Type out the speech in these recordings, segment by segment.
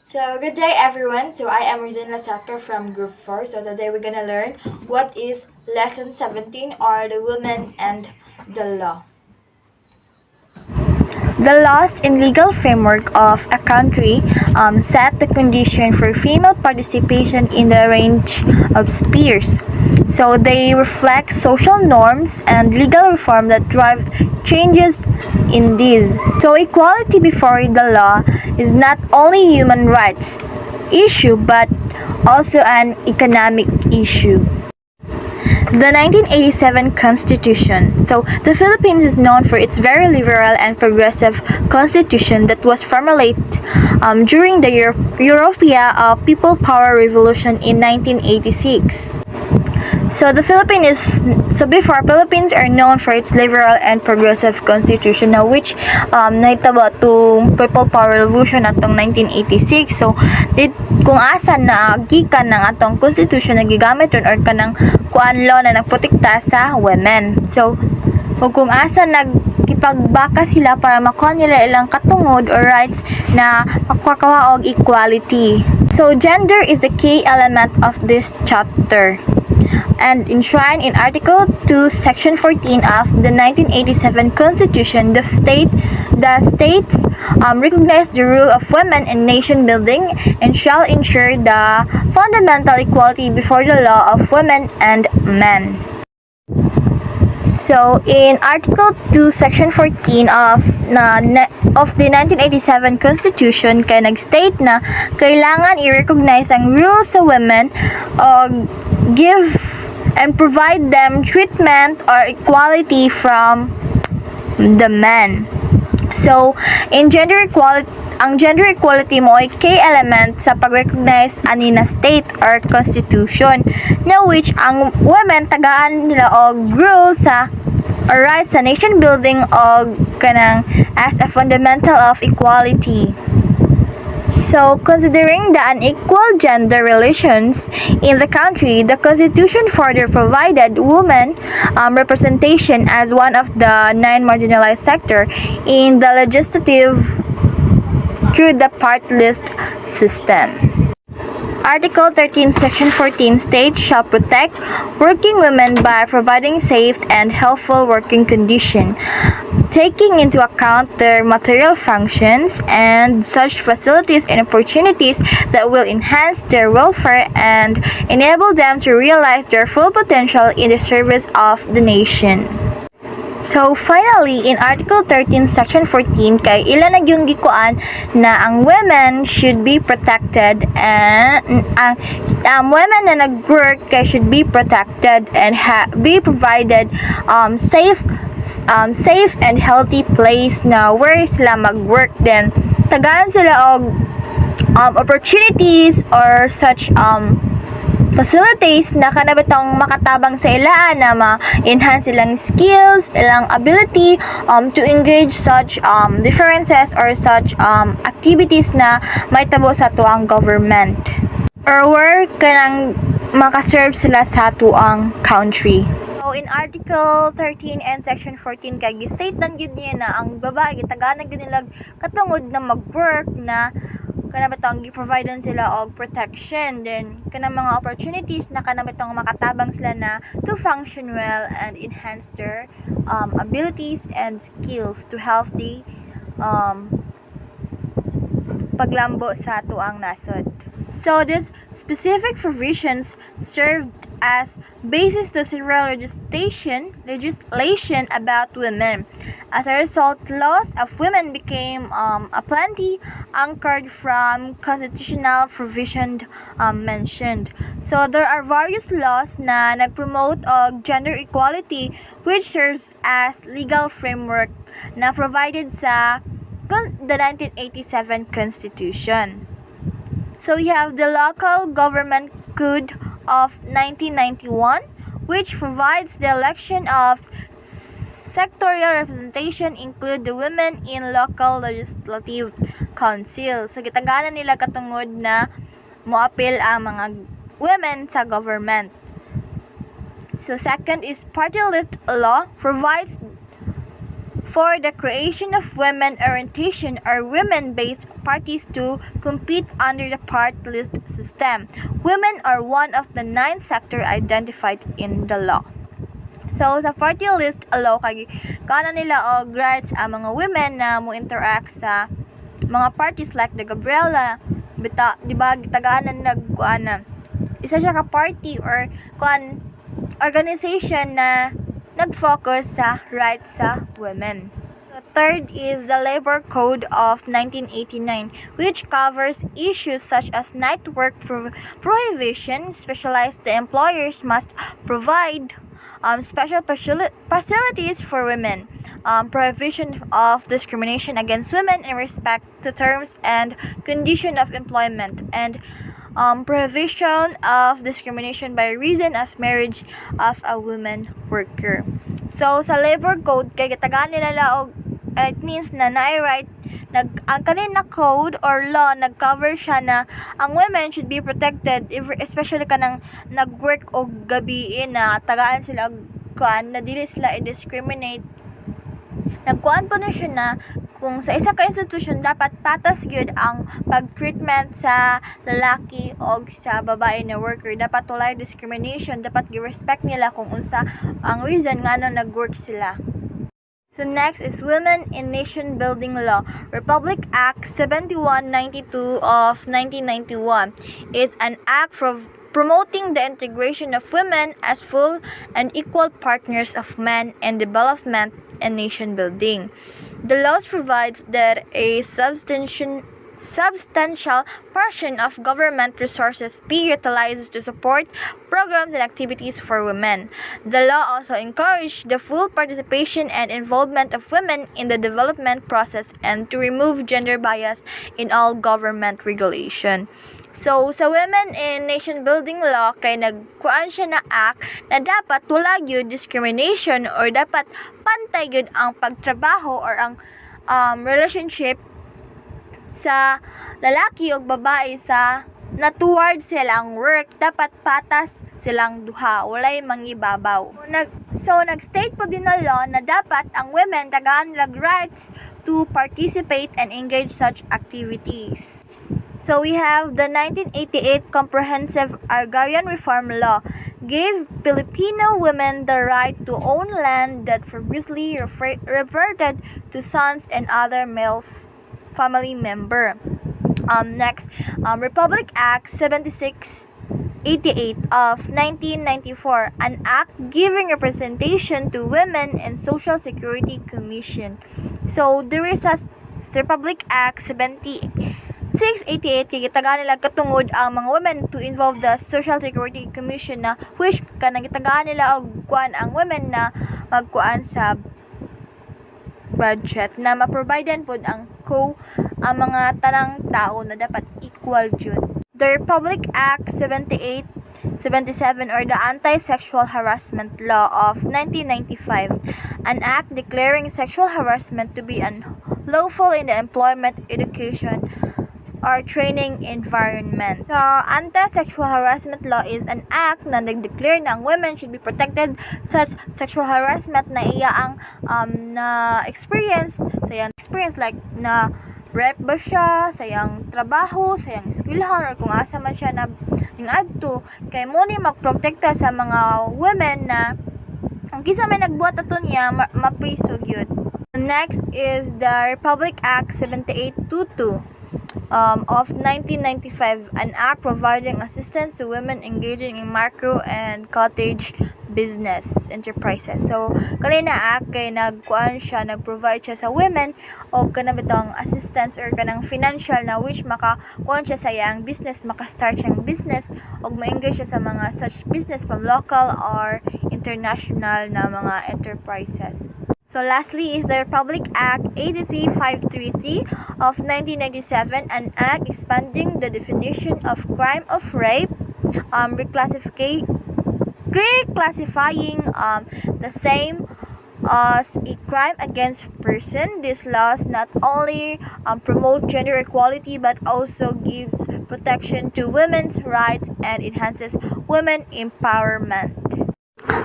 So, good day everyone. So, I am Rizin Lasaka from Group 4. So, today we're gonna learn what is Lesson 17 or the Women and the Law. The laws and legal framework of a country set the condition for female participation in the range of spheres. So they reflect social norms and legal reform that drive changes in these. So equality before the law is not only human rights issue but also an economic issue. The 1987 Constitution. So, the Philippines is known for its very liberal and progressive constitution that was formulated during the European People Power Revolution in 1986. So before Philippines are known for its liberal and progressive constitution na which nahitabo to People Power Revolution atong 1986. So kung asa na gikan ng atong constitution na gigamit ron or kanang kuan law na nagprotekta sa women. So kung asa nagkipagbaka sila para makuha nila ilang katungod or rights na makuha og equality. So gender is the key element of this chapter and enshrined in Article 2, Section 14 of the 1987 Constitution. The states recognize the role of women in nation building and shall ensure the fundamental equality before the law of women and men. So, in Article 2, Section 14 of the 1987 Constitution, kay nag-state na kailangan i-recognize ang rules sa women o give and provide them treatment or equality from the men. So, in gender equality, ang gender equality mo ay key element sa pag-recognize ani na state or constitution na which ang women tagaan nila og rules sa or rights sa nation building og kanang as a fundamental of equality. So, considering the unequal gender relations in the country, the Constitution further provided women representation as one of the 9 marginalized sector in the legislative through the party list system. Article 13, Section 14 states shall protect working women by providing safe and healthful working conditions, taking into account their material functions and such facilities and opportunities that will enhance their welfare and enable them to realize their full potential in the service of the nation. So finally, in Article 13, Section 14, kay ilan na yung gikuan na ang women should be protected and ang women na nag-work kay should be protected and be provided safe and healthy place na where sila mag-work din. Tagaan sila og opportunities or such facilities na kanabitang makatabang sa ilaan na ma-enhance ilang skills, ilang ability to engage such differences or such activities na may tabo sa tuang government or where kanang makaserve sila sa tuang country. So, in Article 13 and Section 14 kay gi-state lang yun niya na ang babae gitaganag yun nila katungod na mag-work na kanabitang gi-providean sila og protection then kanang mga opportunities na kanabitang makatabang sila na to function well and enhance their abilities and skills to help the paglambo sa tuang nasod. So these specific provisions served as basis to several legislation about women. As a result, laws of women became aplenty anchored from constitutional provision mentioned. So there are various laws na nagpromote og gender equality which serves as legal framework na provided sa the 1987 Constitution. So we have the Local Government Code of 1991, which provides the election of sectorial representation include the women in local legislative council. So gitaganan nila katungod na moapil ang mga women sa government. So second is party list law provides for the creation of women orientation or women-based parties to compete under the party list system. Women are one of the 9 sectors identified in the law. So, sa party list law, kay kana nila og rights ang mga women na mo interact sa mga parties like the Gabriela, bita, di ba, gitagaanan nagkuana. Isa siya ka party or kuan organization na nag-focus sa rights sa women. The third is the Labor Code of 1989, which covers issues such as night work prohibition. Specialized employers must provide special facilities for women, prohibition of discrimination against women in respect to terms and condition of employment, and prohibition of discrimination by reason of marriage of a woman worker. So, sa labor code, kay gitagaan nila og it means na right ang kanina code or law nag-cover siya na ang women should be protected especially kanang nag-work og gabi na tagaan sila kuan na dili sila i-discriminate. Nagkuan po na siya na kung sa isa ka institusyon dapat patas gyud ang pag-treatment sa lalaki o sa babae na worker. Dapat walay discrimination, dapat gi-respect nila kung unsa ang reason nga nag-work sila. So next is Women in Nation Building Law. Republic Act 7192 of 1991 is an act promoting the integration of women as full and equal partners of men in development and nation building. The laws provides that a substantial portion of government resources be utilized to support programs and activities for women. The law also encouraged the full participation and involvement of women in the development process and to remove gender bias in all government regulation. So, sa Women in Nation Building Law, kay nagkuan siya na act na dapat wala gyud discrimination or dapat pantay gyud ang pagtrabaho or ang relationship sa lalaki o babae sa na towards silang work, dapat patas silang duha, walay mangibabaw. So nag-state po din na law na dapat ang women tagaan nilang rights to participate and engage such activities. So we have the 1988 Comprehensive Agrarian Reform Law gave Filipino women the right to own land that previously reverted to sons and other male family member. Next, Republic Act 7688 of 1994, an act giving representation to women in Social Security Commission. So there is a Republic Act 7688 kay gitagaan nila katungod ang mga women to involve the Social Security Commission na which kanang gitagaan nila og kuan ang women na magkuan sa budget na ma-providean pod ang mga tanang tao na dapat equal jud. The Republic Act 7877 or the Anti-Sexual Harassment Law of 1995, an act declaring sexual harassment to be unlawful in the employment, education, or training environment. So, anti-sexual harassment law is an act na nag-declare na ang women should be protected sa sexual harassment na iya ang na experience like na rape ba siya sa iyang trabaho, sa iyang eskwelahan or kung asa man siya na adto kay mo ni magprotekta sa mga women na ang kisa may nagbuhat ato niya mapriso gyud. Next is the Republic Act 7822 of 1995, an act providing assistance to women engaging in micro and cottage business enterprises. So, kanina act kay nag-provide siya sa women o kanang bitong assistance or kanang financial na which makakuan siya sa iyang business, maka-start siyang business o ma-engage siya sa mga such business from local or international na mga enterprises. So lastly is the Republic Act 83533 of 1997, an act expanding the definition of crime of rape, reclassifying the same as a crime against person. These laws not only promote gender equality but also gives protection to women's rights and enhances women empowerment.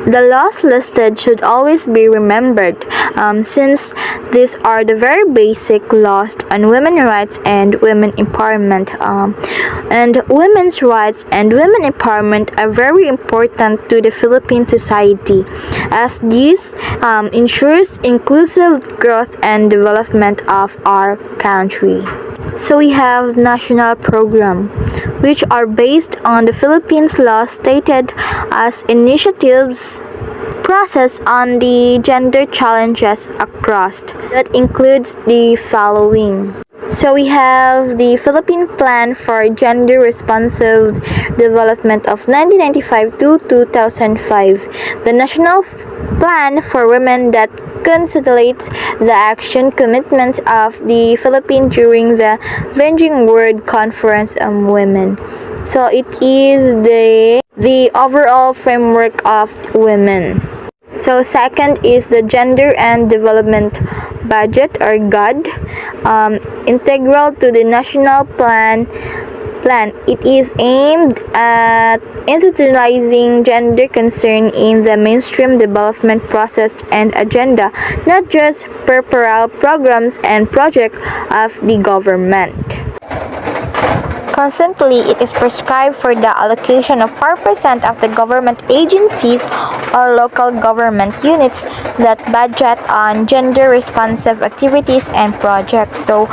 The laws listed should always be remembered, since these are the very basic laws on women's rights and women empowerment. And women's rights and women empowerment are very important to the Philippine society, as this ensures inclusive growth and development of our country. So we have national program, which are based on the Philippines law stated as initiatives process on the gender challenges across. That includes the following. So we have the Philippine Plan for Gender Responsive Development of 1995 to 2005, the National Plan for Women that consolidates the action commitments of the Philippines during the Beijing World Conference on Women. So it is the overall framework of women. So second is the Gender and Development Budget or GOD, integral to the national plan. It is aimed at institutionalizing gender concern in the mainstream development process and agenda, not just peripheral programs and projects of the government. Constantly, it is prescribed for the allocation of 4% of the government agencies or local government units that budget on gender-responsive activities and projects. So,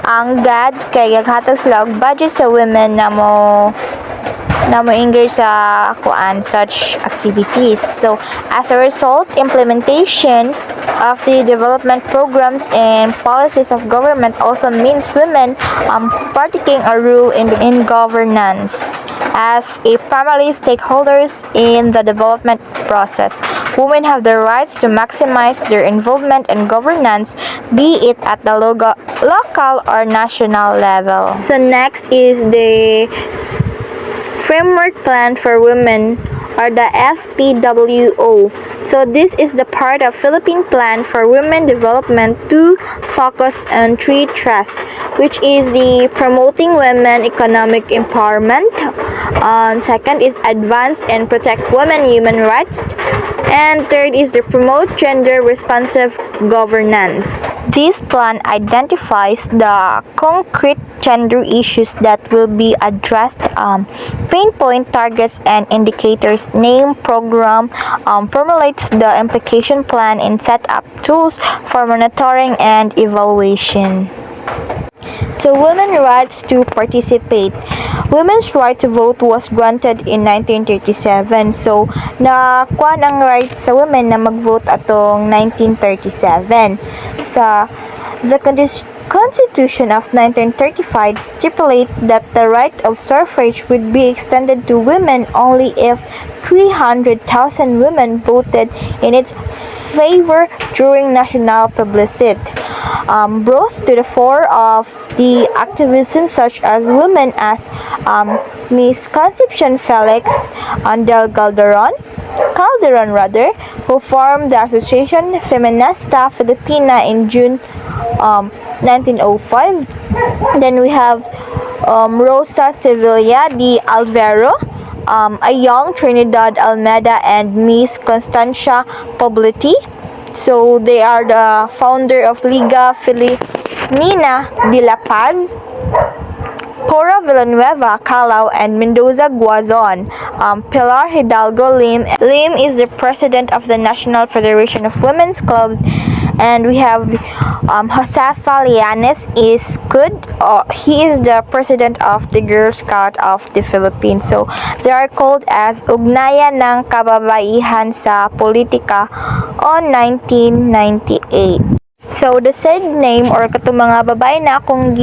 ang GAD kay gaghatag sila og budget sa women na mo engage sa such activities. So, as a result, implementation of the development programs and policies of government also means women partaking a role in governance as a primary stakeholders in the development process. Women have the rights to maximize their involvement in governance, be it at the local or national level. So next is the Framework Plan for Women, or the FPWO. So this is the part of Philippine Plan for Women Development to focus on three thrusts, which is the promoting women economic empowerment. Second is advance and protect women human rights. And third is the promote gender responsive governance. This plan identifies the concrete gender issues that will be addressed, pinpoint targets and indicators, name program, formulates the implication plan, and set up tools for monitoring and evaluation. So, women's rights to participate. Women's right to vote was granted in 1937. So, nakuha ang right sa women na mag-vote atong 1937. The Constitution of 1935 stipulates that the right of suffrage would be extended to women only if 300,000 women voted in its favor during national plebiscite. Brought to the fore of the activism such as women as Miss Concepcion Felix del Calderon, who formed the Association Feminista Filipina in June 1905. Then we have Rosa Sevilla de Alvaro, a young Trinidad Almeida, and Miss Constancia Poblete. So they are the founder of Liga Femenina de la Paz. Cora Villanueva Calao and Mendoza Guazon. Pilar Hidalgo Lim. Lim is the president of the National Federation of Women's Clubs. And we have Josefa Lianes is good. He is the president of the Girl Scout of the Philippines. So, they are called as Ugnayan ng Kababaihan sa Politika on 1998. So, the said name or katong mga babae na akong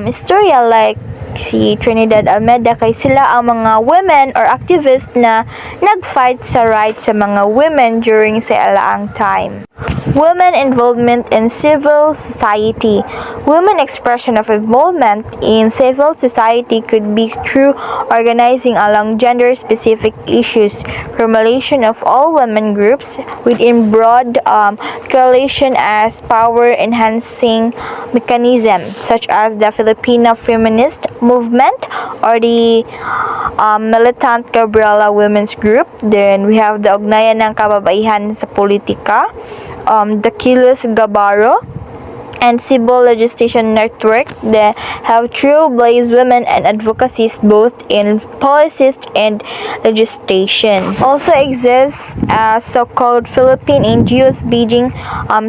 istorya like si Trinidad Almeida, kay sila ang mga women or activists na nag-fight sa rights sa mga women during sa ilaang time. Women involvement in civil society. Women expression of involvement in civil society could be through organizing along gender-specific issues, formulation of all women groups within broad coalition as power-enhancing mechanism, such as the Filipino feminist movement or the Militant Gabriela Women's Group. Then we have the Ugnayan ng Kababaihan sa Politika, the Kilos Gabaro, and Civil Legislation Network. They have trailblazed women and advocacies both in policies and legislation. Also exists a so-called Philippine NGOs Beijing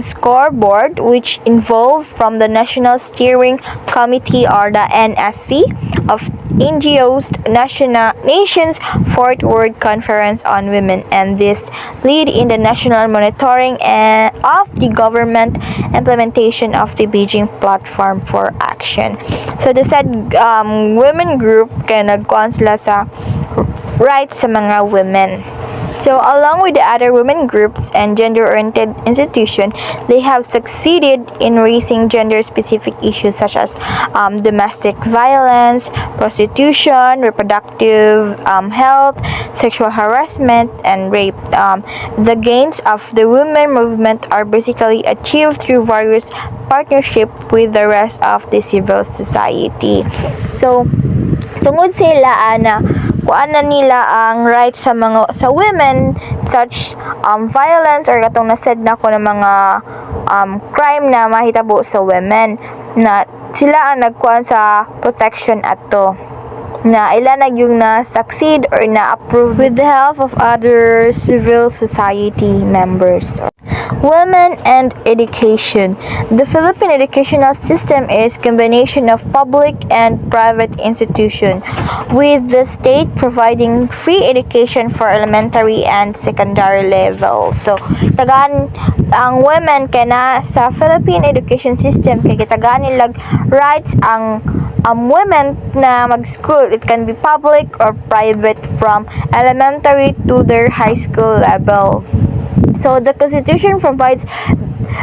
scoreboard, which involved from the National Steering Committee or the NSC of NGOs Nations Fourth World Conference on Women, and this lead in the national monitoring of the government implementation of the Beijing Platform for Action. So the said women group kaya nagkuhan sila sa rights sa mga women. So along with the other women groups and gender-oriented institutions, they have succeeded in raising gender-specific issues such as domestic violence, prostitution, reproductive health, sexual harassment, and rape. The gains of the women movement are basically achieved through various partnership with the rest of the civil society. So tungod sila na kuan na nila ang rights sa women such violence or katong nasaid na ko ng mga crime na mahitabo sa women, na sila ang nagkuan sa protection ato, na ilan yung na-succeed or na-approve with the help of other civil society members. Women and education. The Philippine educational system is combination of public and private institution, with the state providing free education for elementary and secondary level. So, tagaan ang women kana sa Philippine education system kay tagaan nilag rights ang women na mag-school. It can be public or private from elementary to their high school level. So the Constitution provides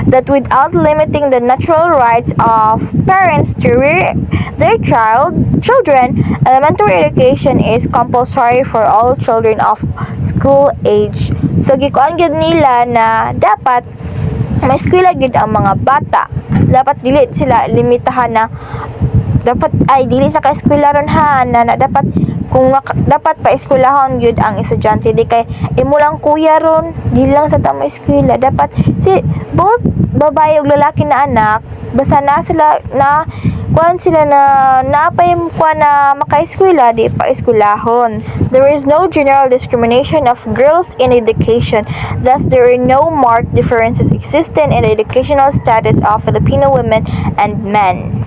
that without limiting the natural rights of parents to rear their children, elementary education is compulsory for all children of school age. So gikuan gid nila na dapat may eskwela gid ang mga bata. Dapat dili sila limitahan na dapat ay dili sa ka-eskwela ron ha na dapat kung dapat pa eskwelahon gyud ang estudyante, di kay imo lang kuya ron di lang sa tama eskwela. Dapat si both babae ug lalaki na anak basta na sila na kuan sila na napay kuan na maka-eskwela di pa eskwelahon. There is no general discrimination of girls in education, thus there are no marked differences existing in the educational status of Filipino women and men.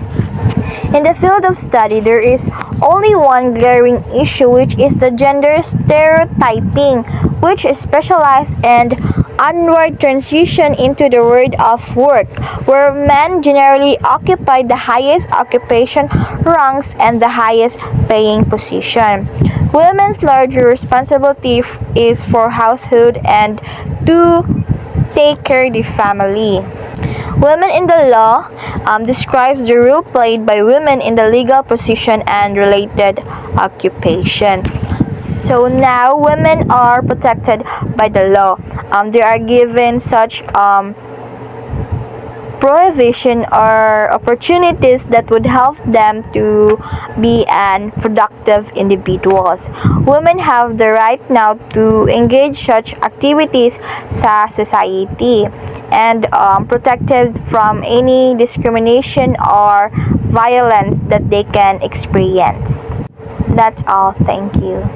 In the field of study, there is only one glaring issue, which is the gender stereotyping, which is specialized in onward transition into the world of work, where men generally occupy the highest occupation ranks and the highest paying position. Women's larger responsibility is for household and to take care of the family. Women in the law describes the role played by women in the legal position and related occupation. So now women are protected by the law. They are given such prohibition or opportunities that would help them to be an productive individuals. Women have the right now to engage such activities sa society and protected from any discrimination or violence that they can experience. That's all. Thank you.